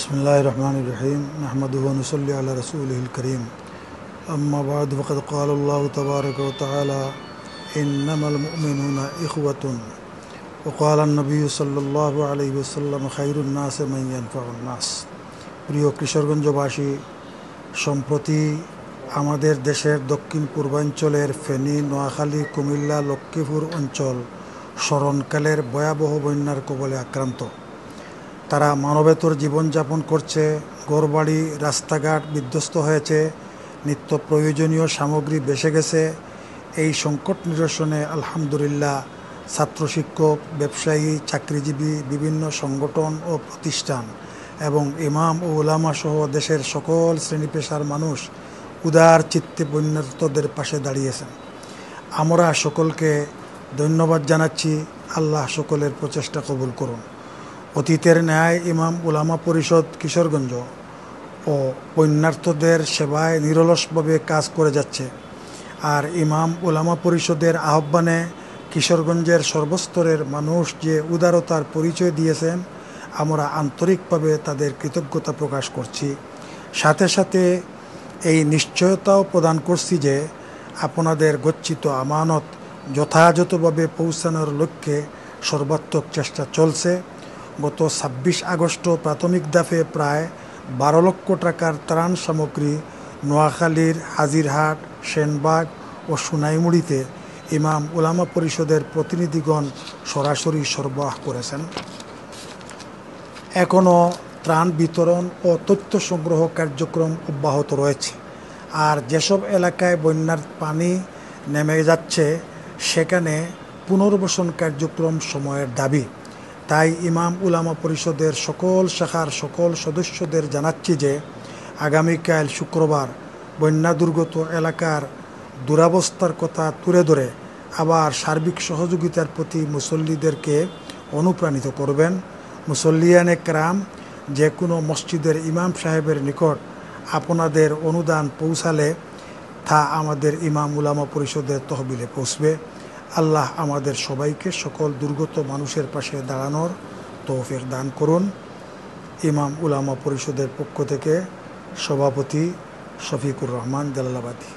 बिस्मिल्लाहिर्रहमानिर्रहीम नहमदुहु व नुसल्ली अला रसूलिहिल करीम अम्मा बाद फ़क़द क़ाल अल्लाहु तबारक व तआला इन्नमल मुअमिनूना इख़्वतुन व क़ाल अन्नबिय्यु सल्लल्लाहु अलैहि वसल्लम खैरुन नास मान यानफ़उन नास। প্রিয় কিশোরগঞ্জবাসী, সম্প্রতি আমাদের দেশের দক্ষিণ পূর্বাঞ্চলের ফেনী, নোয়াখালী, কুমিল্লা, লক্ষ্মীপুর অঞ্চল স্মরণকালের ভয়াবহ বন্যার কবলে আক্রান্ত। তারা মানবেতর জীবনযাপন করছে, ঘরবাড়ি রাস্তাঘাট বিধ্বস্ত হয়েছে, নিত্য প্রয়োজনীয় সামগ্রী বেসে গেছে। এই সংকট নিরসনে আলহামদুলিল্লাহ ছাত্র, শিক্ষক, ব্যবসায়ী, চাকরিজীবী, বিভিন্ন সংগঠন ও প্রতিষ্ঠান এবং ইমাম ও উলামা সহ দেশের সকল শ্রেণী পেশার মানুষ উদার চিত্তে বন্যার্তদের পাশে দাঁড়িয়েছেন। আমরা সকলকে ধন্যবাদ জানাচ্ছি। আল্লাহ সকলের প্রচেষ্টা কবুল করুন। অতীতের ন্যায় ইমাম উলামা পরিষদ কিশোরগঞ্জ ও বন্যার্তদের সেবায় নিরলসভাবে কাজ করে যাচ্ছে। আর ইমাম উলামা পরিষদের আহ্বানে কিশোরগঞ্জের সর্বস্তরের মানুষ যে উদারতার পরিচয় দিয়েছেন, আমরা আন্তরিকভাবে তাদের কৃতজ্ঞতা প্রকাশ করছি। সাথে সাথে এই নিশ্চয়তাও প্রদান করছি যে আপনাদের গচ্ছিত আমানত যথাযথভাবে পৌঁছানোর লক্ষ্যে সর্বাত্মক চেষ্টা চলছে। গত ২৬ আগস্ট প্রাথমিক দাফে প্রায় ১২ লক্ষ টাকার ত্রাণ সামগ্রী নোয়াখালীর হাজিরহাট, সেনবাগ ও সোনাইমুড়িতে ইমাম উলামা পরিষদের প্রতিনিধিগণ সরাসরি সরবরাহ করেছেন। এখনও ত্রাণ বিতরণ ও তথ্য সংগ্রহ কার্যক্রম অব্যাহত রয়েছে। আর যেসব এলাকায় বন্যার পানি নেমে যাচ্ছে সেখানে পুনর্বাসন কার্যক্রম সময়ের দাবি। তাই ইমাম উলামা পরিষদের সকল শাখার সকল সদস্যদের জানাচ্ছি যে আগামীকাল শুক্রবার বন্যা দুর্গত এলাকার দুরবস্থার কথা তুলে ধরে আবার সার্বিক সহযোগিতার প্রতি মুসল্লিদেরকে অনুপ্রাণিত করবেন। মুসল্লিয়ানে কেরাম, যে কোনো মসজিদের ইমাম সাহেবের নিকট আপনাদের অনুদান পৌঁছালে তা আমাদের ইমাম উলামা পরিষদের তহবিলে পৌঁছবে। আল্লাহ আমাদের সবাইকে সকল দুর্গত মানুষের পাশে দাঁড়ানোর তৌফিক দান করুন। ইমাম উলামা পরিষদের পক্ষ থেকে সভাপতি শফিকুর রহমান জালালাবাদী।